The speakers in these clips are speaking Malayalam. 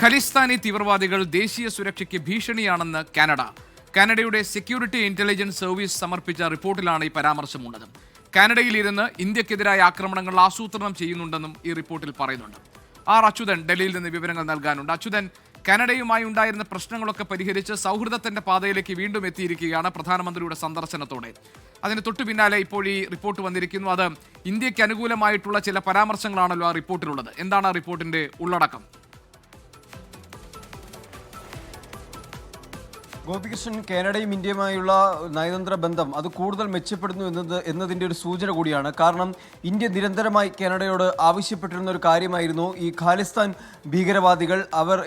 ഖലിസ്ഥാനി തീവ്രവാദികൾ ദേശീയ സുരക്ഷയ്ക്ക് ഭീഷണിയാണെന്ന് കാനഡ. കാനഡയുടെ സെക്യൂരിറ്റി ഇന്റലിജൻസ് സർവീസ് സമർപ്പിച്ച റിപ്പോർട്ടിലാണ് ഈ പരാമർശമുള്ളത്. കാനഡയിലിരുന്ന് ഇന്ത്യക്കെതിരായ ആക്രമണങ്ങൾ ആസൂത്രണം ചെയ്യുന്നുണ്ടെന്നും ഈ റിപ്പോർട്ടിൽ പറയുന്നുണ്ട്. ആർ അച്യുതൻ ഡൽഹിയിൽ നിന്ന് വിവരങ്ങൾ നൽകാനുണ്ട്. അച്യുതൻ, കാനഡയുമായി ഉണ്ടായിരുന്ന പ്രശ്നങ്ങളൊക്കെ പരിഹരിച്ച് സൗഹൃദത്തിന്റെ പാതയിലേക്ക് വീണ്ടും എത്തിയിരിക്കുകയാണ് പ്രധാനമന്ത്രിയുടെ സന്ദർശനത്തോടെ. അതിന് തൊട്ടു പിന്നാലെ ഇപ്പോൾ ഈ റിപ്പോർട്ട് വന്നിരിക്കുന്നു. അത് ഇന്ത്യക്ക് അനുകൂലമായിട്ടുള്ള ചില പരാമർശങ്ങളാണല്ലോ ആ റിപ്പോർട്ടിലുള്ളത്. എന്താണ് ആ റിപ്പോർട്ടിന്റെ ഉള്ളടക്കം? ഗോപികൃഷ്ണൻ, കാനഡയും ഇന്ത്യയുമായുള്ള നയതന്ത്ര ബന്ധം അത് കൂടുതൽ മെച്ചപ്പെടുന്നു എന്നതിൻ്റെ ഒരു സൂചന കൂടിയാണ്. കാരണം ഇന്ത്യ നിരന്തരമായി കാനഡയോട് ആവശ്യപ്പെട്ടിരുന്ന ഒരു കാര്യമായിരുന്നു ഈ ഖാലിസ്ഥാൻ ഭീകരവാദികൾ അവർ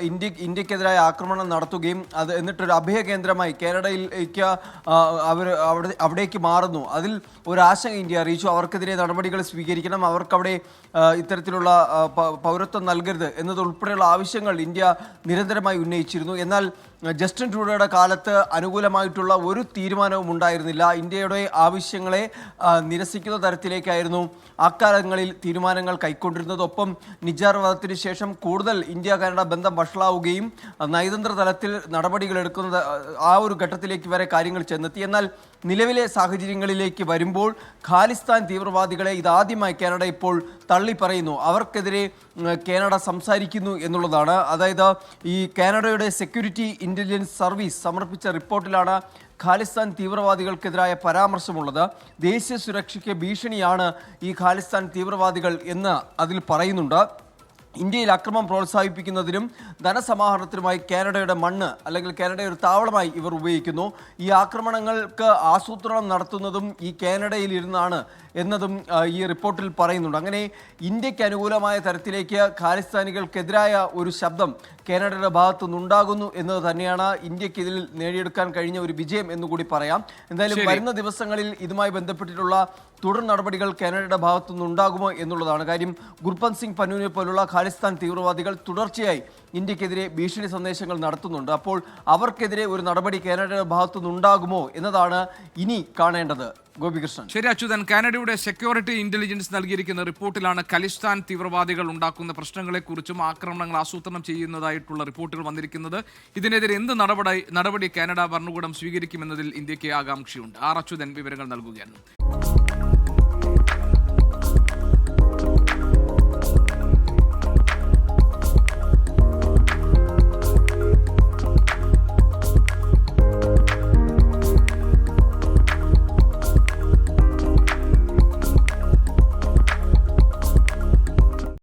ഇന്ത്യക്കെതിരായ ആക്രമണം നടത്തുകയും എന്നിട്ടൊരു അഭയ കേന്ദ്രമായി കാനഡയിലേക്ക് അവിടേക്ക് മാറുന്നു. അതിൽ ഒരാശങ്ക ഇന്ത്യ അറിയിച്ചു. അവർക്കെതിരെ നടപടികൾ സ്വീകരിക്കണം, അവർക്കവിടെ ഇത്തരത്തിലുള്ള പൗരത്വം നൽകരുത് എന്നതുൾപ്പെടെയുള്ള ആവശ്യങ്ങൾ ഇന്ത്യ നിരന്തരമായി ഉന്നയിച്ചിരുന്നു. എന്നാൽ ജസ്റ്റിൻ ട്രൂഡോയുടെ കാലത്ത് അനുകൂലമായിട്ടുള്ള ഒരു തീരുമാനവും ഉണ്ടായിരുന്നില്ല. ഇന്ത്യയുടെ ആവശ്യങ്ങളെ നിരസിക്കുന്ന തരത്തിലേക്കായിരുന്നു അക്കാലങ്ങളിൽ തീരുമാനങ്ങൾ കൈക്കൊണ്ടിരുന്നത്. ഒപ്പം നിജാർ വധത്തിന് ശേഷം കൂടുതൽ ഇന്ത്യ കാനഡ ബന്ധം വഷളാവുകയും നയതന്ത്ര തലത്തിൽ നടപടികൾ എടുക്കുന്നത് ആ ഒരു ഘട്ടത്തിലേക്ക് വരെ കാര്യങ്ങൾ ചെന്നെത്തി. എന്നാൽ നിലവിലെ സാഹചര്യങ്ങളിലേക്ക് വരുമ്പോൾ ഖാലിസ്ഥാൻ തീവ്രവാദികളെ ഇതാദ്യമായി കാനഡ ഇപ്പോൾ തള്ളി പറയുന്നു. അവർക്കെതിരെ കാനഡ സംസാരിക്കുന്നു എന്നുള്ളതാണ്. അതായത് ഈ കാനഡയുടെ സെക്യൂരിറ്റി ഇന്റലിജൻസ് സർവീസ് സമർപ്പിച്ച റിപ്പോർട്ടിലാണ് ഖാലിസ്ഥാൻ തീവ്രവാദികൾക്കെതിരായ പരാമർശമുള്ളത്. ദേശീയ സുരക്ഷയ്ക്ക് ഭീഷണിയാണ് ഈ ഖാലിസ്ഥാൻ തീവ്രവാദികൾ എന്ന് അതിൽ പറയുന്നുണ്ട്. ഇന്ത്യയിൽ അക്രമം പ്രോത്സാഹിപ്പിക്കുന്നതിനും ധനസമാഹരണത്തിനുമായി കാനഡയുടെ മണ്ണ് അല്ലെങ്കിൽ കാനഡയുടെ ഒരു താവളമായി ഇവർ ഉപയോഗിക്കുന്നു. ഈ ആക്രമണങ്ങൾക്ക് ആസൂത്രണം നടത്തുന്നതും ഈ കാനഡയിൽ ഇരുന്നാണ് എന്നതും ഈ റിപ്പോർട്ടിൽ പറയുന്നുണ്ട്. അങ്ങനെ ഇന്ത്യക്ക് അനുകൂലമായ തരത്തിലേക്ക് ഖാലിസ്ഥാനികൾക്കെതിരായ ഒരു ശബ്ദം കാനഡയുടെ ഭാഗത്തു നിന്നുണ്ടാകുന്നു എന്നത് തന്നെയാണ് ഇന്ത്യക്ക് ഇതിൽ നേടിയെടുക്കാൻ കഴിഞ്ഞ ഒരു വിജയം എന്നുകൂടി പറയാം. എന്തായാലും വരുന്ന ദിവസങ്ങളിൽ ഇതുമായി ബന്ധപ്പെട്ടിട്ടുള്ള തുടർ നടപടികൾ കാനഡയുടെ ഭാഗത്തു നിന്നുണ്ടാകുമോ എന്നുള്ളതാണ് കാര്യം. ഗുർപന്ത് സിംഗ് പന്നൂരിനെ പോലുള്ള ഖാലിസ്ഥാൻ തീവ്രവാദികൾ തുടർച്ചയായി ഇന്ത്യക്കെതിരെ ഭീഷണി സന്ദേശങ്ങൾ നടത്തുന്നുണ്ട്. അപ്പോൾ അവർക്കെതിരെ ഒരു നടപടി കാനഡയുടെ ഭാഗത്തു നിന്നുണ്ടാകുമോ എന്നതാണ് ഇനി കാണേണ്ടത്. ഗോപികൃഷ്ണൻ. ശരി അച്യുതൻ, കാനഡയുടെ സെക്യൂരിറ്റി ഇന്റലിജൻസ് നൽകിയിരിക്കുന്ന റിപ്പോർട്ടിലാണ് ഖലിസ്ഥാൻ തീവ്രവാദികൾ ഉണ്ടാക്കുന്ന പ്രശ്നങ്ങളെക്കുറിച്ചും ആക്രമണങ്ങൾ ആസൂത്രണം ചെയ്യുന്നതായിട്ടുള്ള റിപ്പോർട്ടുകൾ വന്നിരിക്കുന്നത്. ഇതിനെതിരെ എന്ത് നടപടി കാനഡ ഭരണകൂടം സ്വീകരിക്കുമെന്നതിൽ ഇന്ത്യക്ക് ആകാംക്ഷയുണ്ട്. ആർ അച്യുതൻ വിവരങ്ങൾ നൽകുകയാണ്.